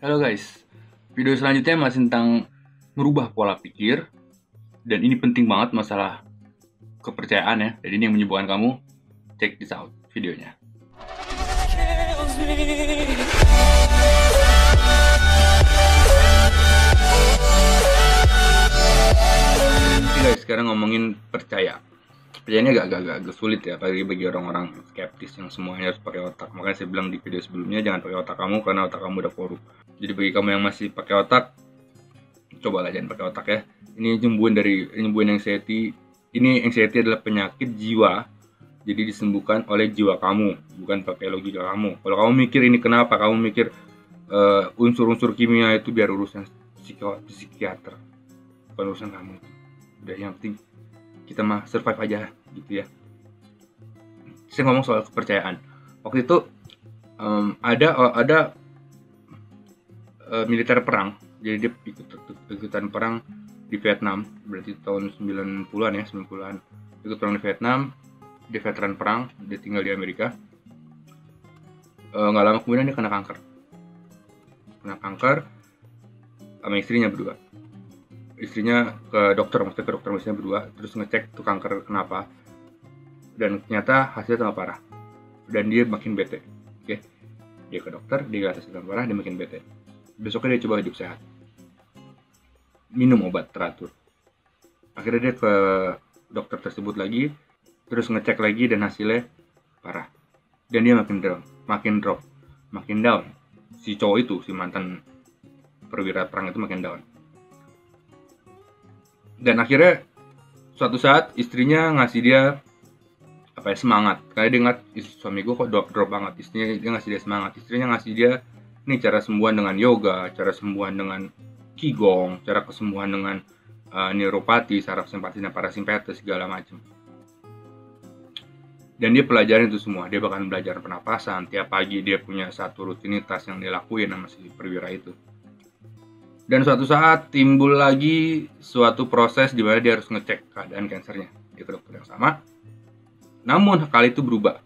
Halo guys, video selanjutnya masih tentang merubah pola pikir. Dan ini penting banget masalah kepercayaan ya. Jadi ini yang menyembuhkan kamu. Check this out videonya. Oke guys, sekarang ngomongin percaya. Percayanya agak sulit ya, apalagi bagi orang-orang skeptis yang semuanya harus pakai otak. Makanya saya bilang di video sebelumnya, jangan pakai otak kamu karena otak kamu udah korup. Jadi bagi kamu yang masih pakai otak, cobalah jangan pakai otak ya. Ini nyembuhin anxiety. Ini anxiety adalah penyakit jiwa. Jadi disembuhkan oleh jiwa kamu, bukan pakai logika kamu. Kalau kamu mikir ini kenapa, kamu mikir unsur-unsur kimia itu biar urusan psikiater, bukan urusan kamu. Udah, yang penting kita mah survive aja gitu ya. Saya ngomong soal kepercayaan. Waktu itu ada militer perang. Jadi dia ikutan perang di Vietnam, berarti tahun 90-an ya, 90-an. Ikut perang di Vietnam, dia veteran perang, dia tinggal di Amerika. Nggak lama kemudian dia kena kanker sama istrinya berdua. Istrinya ke dokter istrinya berdua, terus ngecek tuh kanker kenapa, dan ternyata hasilnya tambah parah, dan dia makin bete. Oke, dia ke dokter, dia hasilnya tambah parah, dia makin bete. Besoknya dia coba hidup sehat, minum obat teratur. Akhirnya dia ke dokter tersebut lagi, terus ngecek lagi, dan hasilnya parah, dan dia makin down. Si cowok itu, si mantan perwira perang itu makin down. Dan akhirnya suatu saat istrinya ngasih dia semangat, karena dia ingat suami gue kok drop banget. Istrinya dia ngasih dia semangat. Istrinya ngasih dia ini cara sembuhan dengan yoga, cara sembuhan dengan qigong, cara kesembuhan dengan neuropati, saraf simpatis dan parasimpatis segala macam. Dan dia pelajarin itu semua. Dia bahkan belajar pernapasan. Tiap pagi dia punya satu rutinitas yang dia lakuin sama si perwira itu. Dan suatu saat timbul lagi suatu proses di mana dia harus ngecek keadaan kansernya. Dia ke dokter yang sama. Namun kali itu berubah.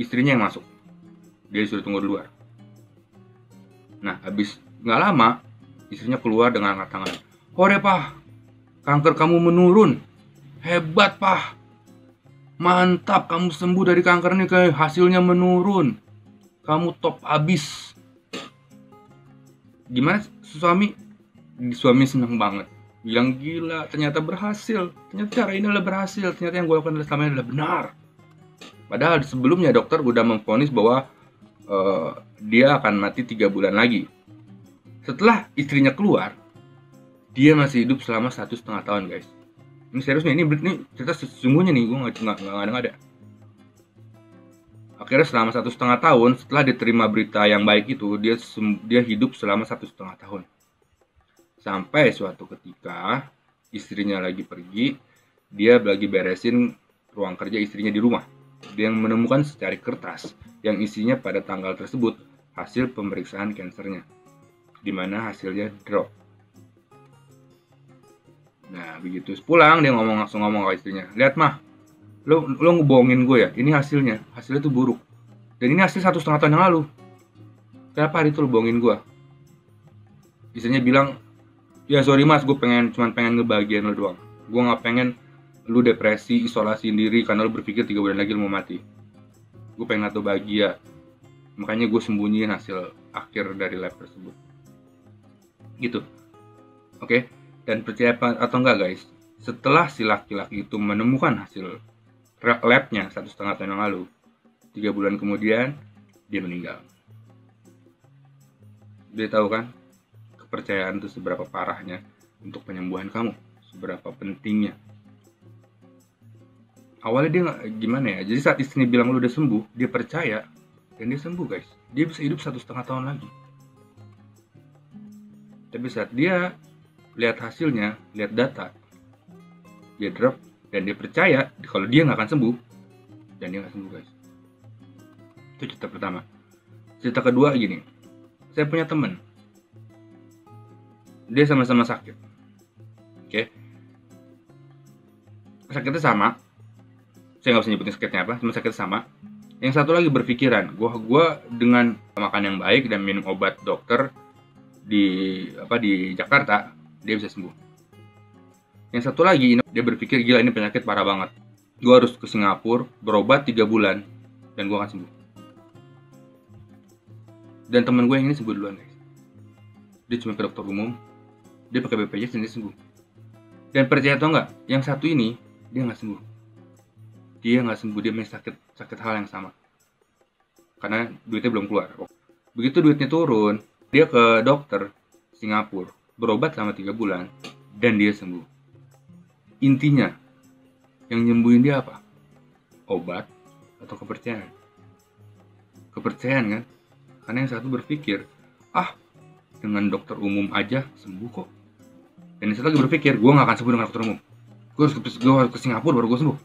Istrinya yang masuk. Dia disuruh tunggu di luar. Nah, habis nggak lama, istrinya keluar dengan angkat tangan. "Hore, Pak, kanker kamu menurun. Hebat, Pak. Mantap, kamu sembuh dari kanker ini, kayak hasilnya menurun. Kamu top abis." Gimana suami? Suami senang banget. Bilang, "Gila, ternyata berhasil. Ternyata cara ini adalah berhasil. Ternyata yang gue lakukan selama ini adalah benar." Padahal sebelumnya dokter udah memvonis bahwa dia akan mati 3 bulan lagi. Setelah istrinya keluar, dia masih hidup selama 1,5 tahun, guys. Ini serius nih, ini cerita sesungguhnya nih, gue nggak ada. Akhirnya selama 1,5 tahun setelah diterima berita yang baik itu, dia hidup selama 1,5 tahun. Sampai suatu ketika istrinya lagi pergi, dia lagi beresin ruang kerja istrinya di rumah. Dia menemukan secari kertas yang isinya pada tanggal tersebut hasil pemeriksaan kansernya, di mana hasilnya drop. Nah, begitu pulang dia langsung ngomong ke istrinya, "Lihat mah, lo ngebohongin gue ya, ini hasilnya tuh buruk, dan ini hasil 1,5 tahun yang lalu. Kenapa hari itu lo bohongin gue?" Istrinya bilang, "Ya sorry mas, gue cuma pengen ngebahagiain lo doang. Gue nggak pengen lo depresi, isolasi sendiri karena lo berpikir 3 bulan lagi lo mau mati. Gue pengen lo bahagia, makanya gue sembunyiin hasil akhir dari lab tersebut." Gitu. Oke. Dan percaya atau enggak guys, setelah si laki-laki itu menemukan hasil labnya 1,5 tahun yang lalu, 3 bulan kemudian dia meninggal. Dia tahu kan kepercayaan itu seberapa parahnya untuk penyembuhan kamu, seberapa pentingnya. Awalnya dia gimana ya, jadi saat istrinya bilang lu udah sembuh, dia percaya dan dia sembuh guys. Dia bisa hidup 1,5 tahun lagi. Tapi saat dia lihat hasilnya, lihat data, dia drop, dan dia percaya kalau dia nggak akan sembuh, dan dia nggak sembuh guys. Itu cerita pertama. Cerita kedua gini, saya punya teman, dia sama-sama sakit. Oke. Sakitnya sama, saya nggak bisa nyebutin sakitnya apa, cuma sakitnya sama. Yang satu lagi berpikiran, gua dengan makan yang baik dan minum obat dokter di Jakarta, dia bisa sembuh. Yang satu lagi, dia berpikir, gila ini penyakit parah banget. Gua harus ke Singapura, berobat 3 bulan, dan gua akan sembuh. Dan teman gue yang ini sembuh duluan, guys. Dia cuma ke dokter umum, dia pakai BPJS dan dia sembuh. Dan percaya atau enggak, yang satu ini, dia nggak sembuh. Dia nggak sembuh, dia masih sakit hal yang sama. Karena duitnya belum keluar. Begitu duitnya turun, dia ke dokter Singapura, berobat selama 3 bulan, dan dia sembuh. Intinya, yang nyembuhin dia apa? Obat atau kepercayaan? Kepercayaan kan? Karena yang satu berpikir, dengan dokter umum aja sembuh kok. Dan yang satu lagi berpikir, gue gak akan sembuh dengan dokter umum. Gue harus ke Singapura baru gue sembuh.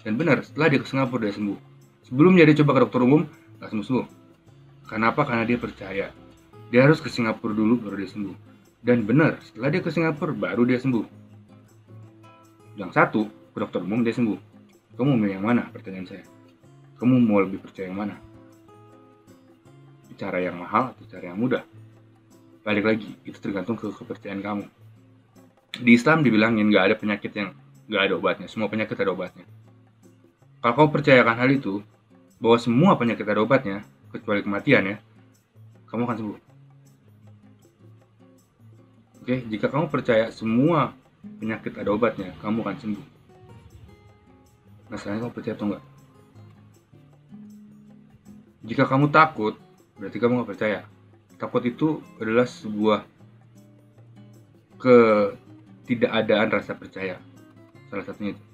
Dan benar, setelah dia ke Singapura dia sembuh. Sebelumnya dia coba ke dokter umum, gak sembuh-sembuh. Kenapa? Karena dia percaya. Dia harus ke Singapura dulu baru dia sembuh. Dan benar, setelah dia ke Singapura baru dia sembuh. Yang satu, ke dokter umum dia sembuh. Kamu mau milih yang mana? Pertanyaan saya. Kamu mau lebih percaya yang mana? Cara yang mahal atau cara yang mudah? Balik lagi, itu tergantung ke kepercayaan kamu. Di Islam dibilangin gak ada penyakit yang gak ada obatnya. Semua penyakit ada obatnya. Kalau kamu percayakan hal itu, bahwa semua penyakit ada obatnya, kecuali kematian ya, kamu akan sembuh. Oke, jika kamu percaya semua penyakit ada obatnya, kamu akan sembuh. Masalahnya kamu percaya atau enggak? Jika kamu takut, berarti kamu nggak percaya. Takut itu adalah sebuah ketidakadaan rasa percaya. Salah satunya itu.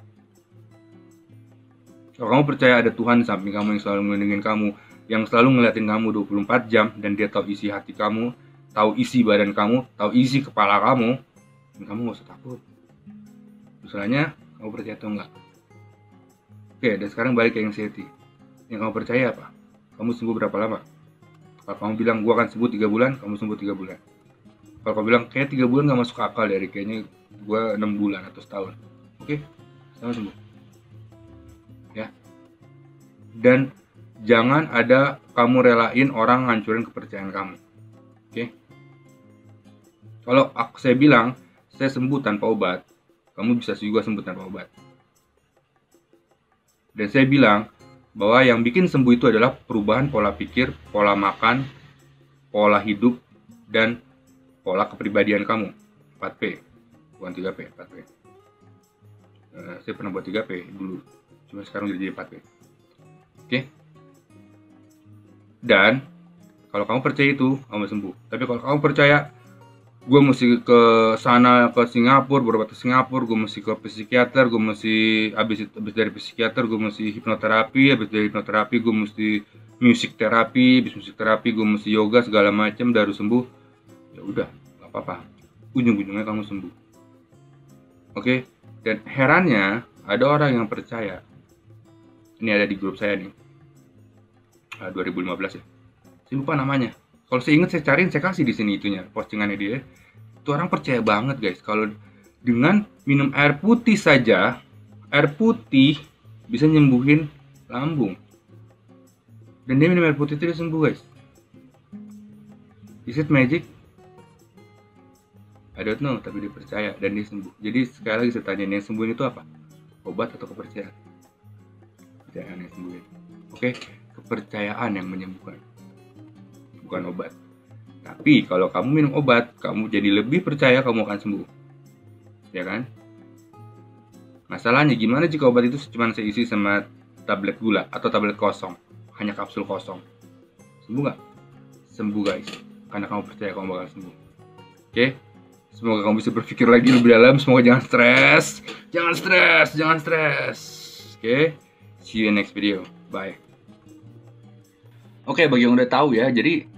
Kalau kamu percaya ada Tuhan di samping kamu yang selalu melindungi kamu, yang selalu ngeliatin kamu 24 jam, dan dia tahu isi hati kamu, tahu isi badan kamu, tahu isi kepala kamu, dan kamu nggak usah takut. Misalnya, kamu percaya atau enggak? Oke, dan sekarang balik ke anxiety. Yang kamu percaya apa? Kamu sembuh berapa lama? Kalau kamu bilang, gue akan sembuh 3 bulan, kamu sembuh 3 bulan. Kalau kamu bilang, kayak 3 bulan gak masuk akal dari kayaknya gue 6 bulan atau setahun. Oke, setahun sembuh. Ya. Dan jangan ada kamu relain orang ngancurin kepercayaan kamu. Oke. Kalau saya bilang, saya sembuh tanpa obat, kamu bisa juga sembuh tanpa obat. Dan saya bilang, bahwa yang bikin sembuh itu adalah perubahan pola pikir, pola makan, pola hidup, dan pola kepribadian kamu. 4P, bukan 3P, 4P. Saya pernah buat 3P dulu, cuma sekarang jadi 4P. Oke? Dan kalau kamu percaya itu, kamu sembuh. Tapi kalau kamu percaya, gue mesti ke sana, ke Singapura, berobat ke Singapura, gue mesti ke psikiater, gue mesti habis dari psikiater gue mesti hipnoterapi, habis dari hipnoterapi gue mesti musik terapi, habis musik terapi gue mesti yoga segala macam, baru sembuh. Ya udah, nggak apa-apa. Ujung-ujungnya kamu sembuh. Oke? Dan herannya ada orang yang percaya. Ini ada di grup saya nih. 2015 ya. Saya lupa namanya. Kalau saya ingat saya cariin, saya kasih di sini itunya, postingannya dia. Itu orang percaya banget guys, kalau dengan minum air putih saja, air putih bisa nyembuhin lambung. Dan dia minum air putih itu dia sembuh guys. Is it magic? I don't know, tapi dia percaya dan dia sembuh. Jadi sekali lagi saya tanya, yang sembuhin itu apa? Obat atau kepercayaan? Kepercayaan yang sembuhin. Oke, kepercayaan yang menyembuhkan, bukan obat. Tapi kalau kamu minum obat, kamu jadi lebih percaya kamu akan sembuh. Ya kan? Masalahnya gimana jika obat itu cuma seisi sama tablet gula atau tablet kosong, hanya kapsul kosong? Sembuh nggak? Sembuh guys, karena kamu percaya kamu bakal sembuh. Oke? Semoga kamu bisa berpikir lagi lebih dalam. Semoga jangan stres. Jangan stres, jangan stres. Oke? See you in next video. Bye. Oke, bagi yang udah tahu ya, jadi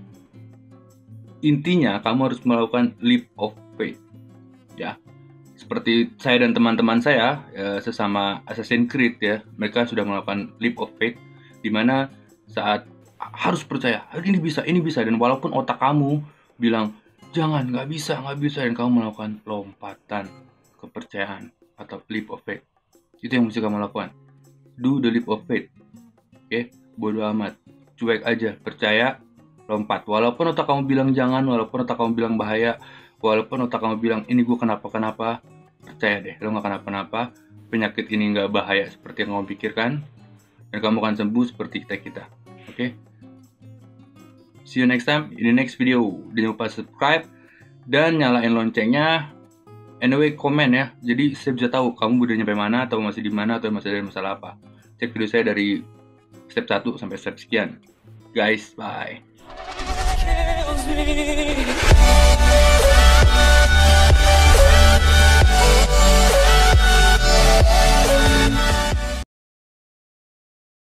intinya kamu harus melakukan leap of faith. Ya. Seperti saya dan teman-teman saya sesama Assassin's Creed ya, mereka sudah melakukan leap of faith di mana saat harus percaya, ini bisa, dan walaupun otak kamu bilang jangan, nggak bisa, dan kamu melakukan lompatan kepercayaan atau leap of faith. Itu yang mesti kamu lakukan. Do the leap of faith. Oke? bodo amat, cuek aja, percaya, lompat. Walaupun otak kamu bilang jangan, walaupun otak kamu bilang bahaya, walaupun otak kamu bilang ini gue kenapa-kenapa, percaya deh, lo gak kenapa-napa. Penyakit ini gak bahaya seperti yang kamu pikirkan, dan kamu akan sembuh seperti kita. Oke? See you next time in the next video. Jangan lupa subscribe dan nyalain loncengnya. Anyway, komen ya. Jadi saya bisa tahu kamu udah nyampe mana, atau masih di mana, atau masih ada masalah apa. Cek video saya dari step 1 sampai step sekian. Guys, bye.